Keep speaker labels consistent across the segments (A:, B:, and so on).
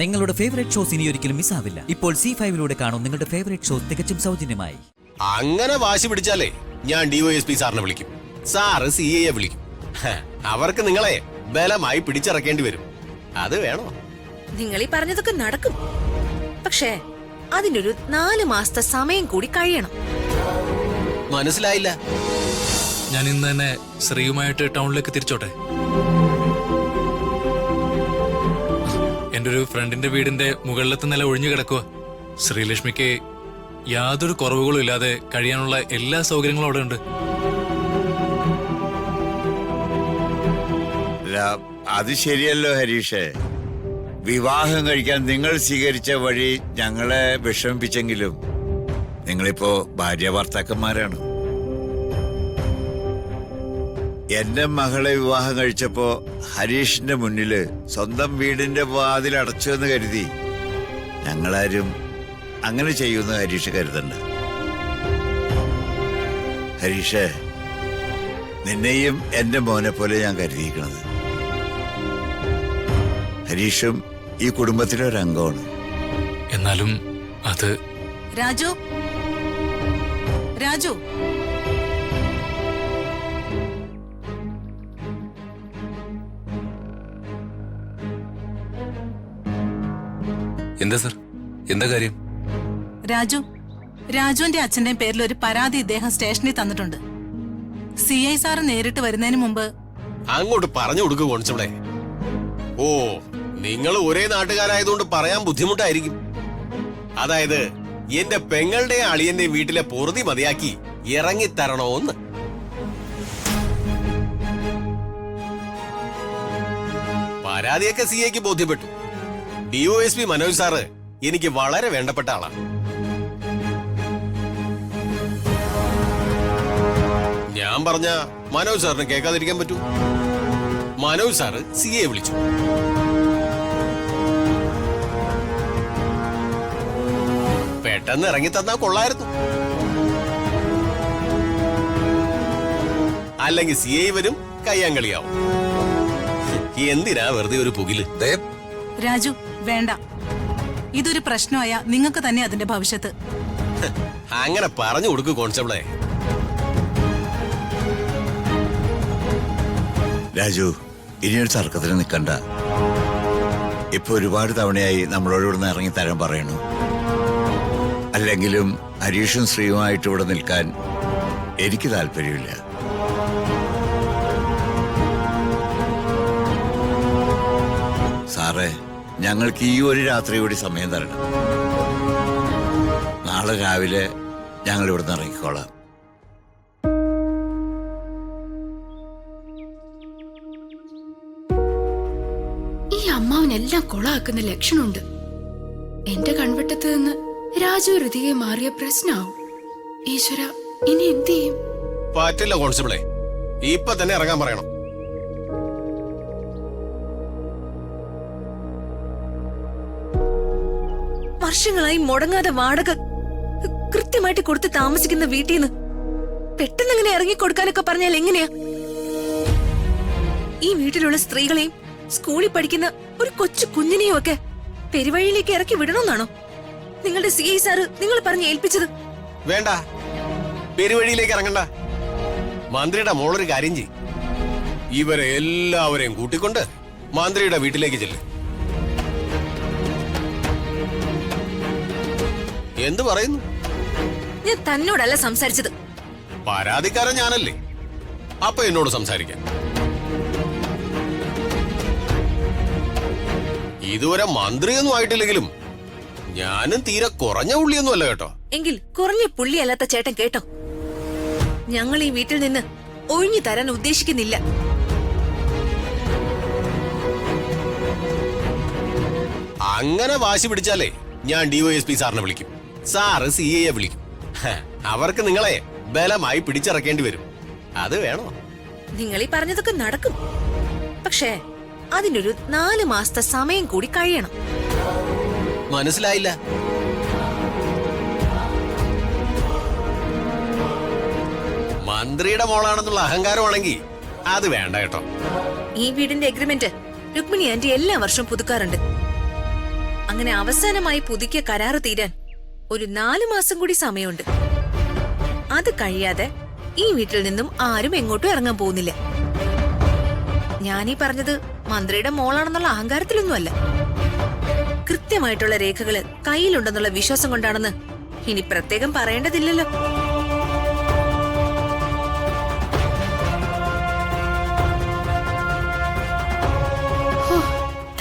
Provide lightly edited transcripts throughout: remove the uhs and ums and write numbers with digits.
A: നിങ്ങളുടെ favourite shows ഇനി ഒരിക്കലും മിസ്സാവില്ല. ഇപ്പോൾ C5 കാണും നിങ്ങളുടെ ഫേവറേറ്റ് ഷോസ് തികച്ചും സൗജന്യമായി.
B: അങ്ങനെ വാശി പിടിച്ചാലേ ഞാൻ DYSP സാറിനെ വിളിക്കും, സാറ് CA വിളിക്കും. അവർക്ക് നിങ്ങളെ ബലമായി പിടിച്ചിറക്കേണ്ടി വരും. അത് വേണോ?
C: നിങ്ങൾ ഈ പറഞ്ഞതൊക്കെ നടക്കും, പക്ഷേ അതിനൊരു 4 മാസത്തെ സമയം കൂടി കഴിയണം.
B: മനസ്സിലായില്ല.
D: ഞാൻ ഇന്ന് തന്നെ ശ്രീയുമായിട്ട് ടൗണിലേക്ക് തിരിച്ചോട്ടെ. എന്റെ ഒരു ഫ്രണ്ടിന്റെ വീടിന്റെ മുകളിലത്തെ നില ഒഴിഞ്ഞു കിടക്കുക. ശ്രീലക്ഷ്മിക്ക് യാതൊരു കുറവുകളും ഇല്ലാതെ കഴിയാനുള്ള എല്ലാ സൗകര്യങ്ങളും അവിടെ ഉണ്ട്.
E: അത് ശരിയല്ലോ ഹരീഷേ. വിവാഹം കഴിക്കാൻ നിങ്ങൾ സ്വീകരിച്ച വഴി ഞങ്ങളെ വിഷമിപ്പിച്ചെങ്കിലും നിങ്ങളിപ്പോ ഭാര്യ ഭർത്താക്കന്മാരാണ്. എന്റെ മകളെ വിവാഹം കഴിച്ചപ്പോ ഹരീഷിന്റെ മുന്നില് സ്വന്തം വീടിന്റെ വാതിൽ അടച്ചു എന്ന് കരുതി ഞങ്ങളാരും അങ്ങനെ ചെയ്യുമെന്ന് ഹരീഷ് കരുതണ്ട. ഹരീഷേ, നിന്നെയും എന്റെ മോനെ പോലെ ഞാൻ കരുതിയിരിക്കണത്. ഹരീഷും ഈ കുടുംബത്തിലെ ഒരു അംഗമാണ്.
D: എന്നാലും അത്
C: രാജു, രാജു,
D: എന്താ സർ, എന്താ കാര്യം?
F: രാജുവിന്റെ അച്ഛന്റെ പേരിൽ ഒരു പരാതി ഇദ്ദേഹം സ്റ്റേഷനിൽ തന്നിട്ടുണ്ട്. CI സാറ് നേരിട്ട് വരുന്നതിന് മുമ്പ്
B: അങ്ങോട്ട് പറഞ്ഞു കൊടുക്കുക കോൺസ്റ്റബിളെ. ഓ, നിങ്ങൾ ഒരേ നാട്ടുകാരായതുകൊണ്ട് പറയാൻ ബുദ്ധിമുട്ടായിരിക്കും. അതായത് എന്റെ പെങ്ങളുടെ അളിയന്റെ വീട്ടിലെ പൊറുതി മതിയാക്കി ഇറങ്ങിത്തരണോന്ന്. പരാതിയൊക്കെ CAക്ക് ബോധ്യപ്പെട്ടു. DOSP മനോജ് സാറ് എനിക്ക് വളരെ വേണ്ടപ്പെട്ട ആളാണ്. ഞാൻ പറഞ്ഞ മനോജ് സാറിന് കേൾക്കാതിരിക്കാൻ പറ്റൂ. മനോജ് സാറ് CA വിളിച്ചു. പെട്ടെന്ന് ഇറങ്ങി തന്നാ കൊള്ളായിരുന്നു. അല്ലെങ്കിൽ CA വരും, കയ്യാങ്കളിയാവും. എന്തിനാ വെറുതെ ഒരു പുകില്?
F: രാജു വേണ്ട, ഇതൊരു പ്രശ്നമായ നിങ്ങൾക്ക് തന്നെ അതിന്റെ ഭവിഷ്യത്ത്.
B: അങ്ങനെ പറഞ്ഞു കൊടുക്കൂ കോൺസ്റ്റബിളെ.
E: രാജു, ഇനിയൊരു തർക്കത്തിന് നിൽക്കണ്ട. ഇപ്പൊ ഒരുപാട് തവണയായി നമ്മളോട് ഇവിടുന്ന് ഇറങ്ങി തരാൻ പറയണു. അല്ലെങ്കിലും ഹരീഷും ശ്രീയുമായിട്ട് ഇവിടെ നിൽക്കാൻ എനിക്ക് താല്പര്യമില്ല. സാറേ, ഞങ്ങൾക്ക് ഈ ഒരു രാത്രി കൂടി സമയം തരണം. നാളെ രാവിലെ ഞങ്ങൾ ഇവിടുന്ന് ഇറങ്ങിക്കോളാം.
G: ഈ അമ്മാവനെല്ലാം കൊളാക്കുന്ന ലക്ഷണമുണ്ട്. എന്റെ കൺവെട്ടത്ത് നിന്ന് രാജു ഹൃതിയെ മാറിയ പ്രശ്നമാവും. ഈശ്വര, ഇനി എന്ത് ചെയ്യും?
B: പറ്റില്ല കോൺസ്റ്റബിളെ, ഇപ്പൊ തന്നെ ഇറങ്ങാൻ പറയണം.
C: വർഷങ്ങളായി മുടങ്ങാതെ വാടക കൃത്യമായിട്ട് കൊടുത്ത് താമസിക്കുന്ന വീട്ടിൽ നിന്ന് പെട്ടെന്ന് ഇങ്ങനെ ഇറങ്ങി കൊടുക്കാനൊക്കെ പറഞ്ഞാൽ എങ്ങനെയാ? ഈ വീട്ടിലുള്ള സ്ത്രീകളെയും സ്കൂളിൽ പഠിക്കുന്ന ഒരു കൊച്ചു കുഞ്ഞിനെയും ഒക്കെ പെരുവഴിയിലേക്ക് ഇറക്കി വിടണമെന്നാണോ നിങ്ങളുടെ CI സാറ് നിങ്ങൾ പറഞ്ഞ് ഏൽപ്പിച്ചത്?
B: വേണ്ട, പെരുവഴിയിലേക്ക് ഇറങ്ങണ്ട. മന്ത്രിയുടെ മോളൊരു കാര്യം ചെയ്യും, ഇവരെ എല്ലാവരെയും കൂട്ടിക്കൊണ്ട് മന്ത്രിയുടെ വീട്ടിലേക്ക് ചെല്ലും. എന്തു പറയുന്നു?
C: ഞാൻ തന്നോടല്ല സംസാരിച്ചത്.
B: പരാതിക്കാരൻ ഞാനല്ലേ, അപ്പൊ എന്നോട് സംസാരിക്കാൻ. ഇതുവരെ മന്ത്രിയൊന്നും ആയിട്ടില്ലെങ്കിലും ഞാനും തീരെ കുറഞ്ഞ ഉള്ളിയൊന്നും അല്ല കേട്ടോ.
C: എങ്കിൽ കുറഞ്ഞ പുള്ളിയല്ലാത്ത ചേട്ടൻ കേട്ടോ, ഞങ്ങൾ ഈ വീട്ടിൽ നിന്ന് ഒഴിഞ്ഞു തരാൻ ഉദ്ദേശിക്കുന്നില്ല.
B: അങ്ങനെ വാശി പിടിച്ചാലേ ഞാൻ DYSP സാറിനെ വിളിക്കും, സാറ് CA വിളിക്കും. അവർക്ക് നിങ്ങളെ ബലമായി പിടിച്ചിറക്കേണ്ടി വരും. അത് വേണോ?
C: നിങ്ങൾ ഈ പറഞ്ഞതൊക്കെ നടക്കും, പക്ഷേ അതിനൊരു 4 മാസത്തെ സമയം കൂടി കഴിയണം.
B: മനസ്സിലായില്ല. മന്ത്രിയുടെ മോളാണെന്നുള്ള അഹങ്കാരമാണെങ്കിൽ അത് വേണ്ട കേട്ടോ.
C: ഈ വീടിന്റെ എഗ്രിമെന്റ് രുക്മിണി ആന്റി എല്ലാ വർഷവും പുതുക്കാറുണ്ട്. അങ്ങനെ അവസാനമായി പുതുക്കിയ കരാറ് തീരാൻ ഒരു 4 മാസം കൂടി സമയമുണ്ട്. അത് കഴിയാതെ ഈ വീട്ടിൽ നിന്നും ആരും എങ്ങോട്ടും ഇറങ്ങാൻ പോകുന്നില്ല. ഞാനീ പറഞ്ഞത് മന്ത്രിയുടെ മോളാണെന്നുള്ള അഹങ്കാരത്തിലൊന്നുമല്ല. കൃത്യമായിട്ടുള്ള രേഖകള് കയ്യിലുണ്ടെന്നുള്ള വിശ്വാസം കൊണ്ടാണെന്ന് ഇനി പ്രത്യേകം പറയേണ്ടതില്ലല്ലോ.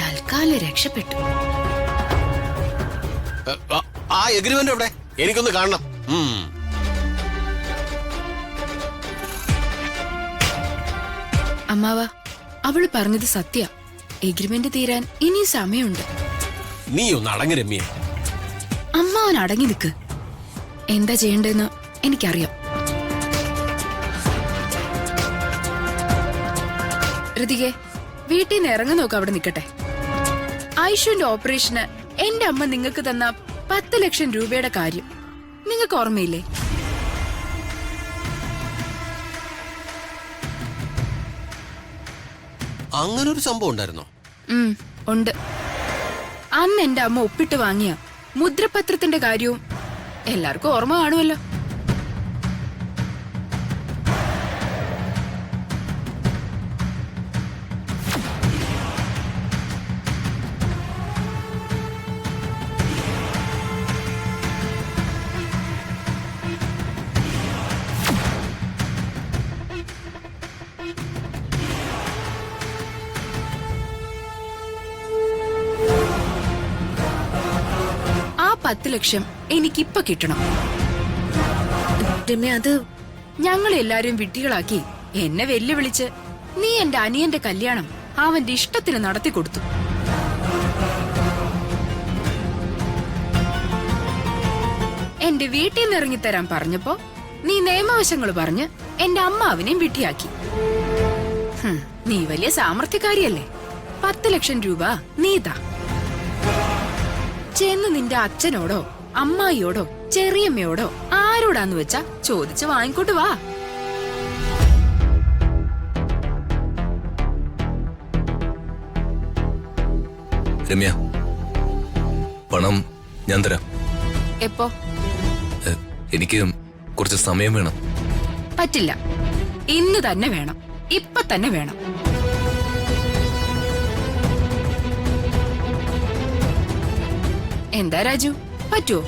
G: തൽക്കാലം രക്ഷപ്പെട്ടു.
B: ആ എഗ്രിമെന്റ് എവിടെ? എനിക്കൊന്ന് കാണണം.
G: അമ്മാവ, അവള് പറഞ്ഞത് സത്യ. എഗ്രിമെന്റ് തീരാൻ ഇനി സമയമുണ്ട്.
B: നീ ഒന്ന് അടങ്ങ് രമ്യ.
G: അമ്മാവൻ അടങ്ങി നിൽക്ക്. എന്താ ചെയ്യേണ്ടതെന്ന് എനിക്കറിയാം. ഋതികെ, വീട്ടിൽ നിന്ന് ഇറങ്ങി നോക്ക്. അവിടെ നിൽക്കട്ടെ. ഐഷുവിന്റെ ഓപ്പറേഷന് എന്റെ അമ്മ നിങ്ങൾക്ക് തന്ന 10 ലക്ഷം രൂപയുടെ കാര്യം നിങ്ങൾക്ക് ഓർമ്മയില്ലേ?
B: അങ്ങനൊരു സംഭവം ഉണ്ടായിരുന്നോ?
G: ഉണ്ട്. അന്ന് എന്റെ അമ്മ ഒപ്പിട്ട് വാങ്ങിയ മുദ്രപത്രത്തിന്റെ കാര്യവും എല്ലാവർക്കും ഓർമ്മ കാണുമല്ലോ. ആ 10 ലക്ഷം എനിക്കിപ്പൊ കിട്ടണം.
C: രമ്യ, അത്
G: ഞങ്ങളെല്ലാരും വിഡ്ഢികളാക്കി എന്നെ വെല്ലുവിളിച്ച് നീ എന്റെ അനിയന്റെ കല്യാണം അവന്റെ ഇഷ്ടത്തിന് നടത്തിക്കൊടുത്തു. എന്റെ വീട്ടിൽ നിന്ന് ഇറങ്ങിത്തരാൻ പറഞ്ഞപ്പോ നീ നിയമവശങ്ങൾ പറഞ്ഞ് എന്റെ അമ്മാവിനെയും വിഡ്ഢിയാക്കി. നീ വലിയ സാമർത്ഥ്യക്കാരിയല്ലേ? 10 ലക്ഷം രൂപ നീതാ. ചെന്ന് നിന്റെ അച്ഛനോടോ അമ്മായിയോടോ ചെറിയമ്മയോടോ ആരോടാന്ന് വെച്ചാ ചോദിച്ച് വാങ്ങിക്കൊണ്ട് വാ.
H: രമ്യ, പണം ഞാൻ തരാം.
G: എപ്പോ?
H: എനിക്ക് കുറച്ച് സമയം വേണം.
G: പറ്റില്ല. ഇന്ന് തന്നെ വേണം. ഇപ്പൊ തന്നെ വേണം. എന്താ രാജു, പറ്റുമോ?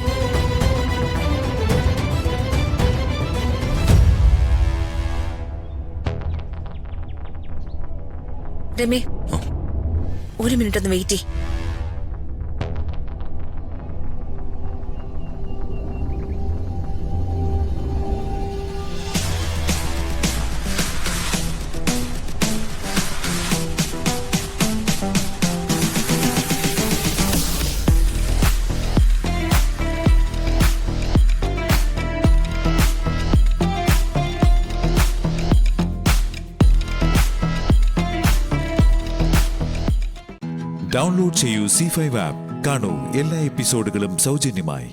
C: രമ്യ, 1 മിനിറ്റ് ഒന്ന് വെയിറ്റ് ചെയ്യ്.
I: ഡൗൺലോഡ് ചെയ്യൂ C5 ആപ്പ്. കാണൂ എല്ലാ എപ്പിസോഡുകളും സൗജന്യമായി.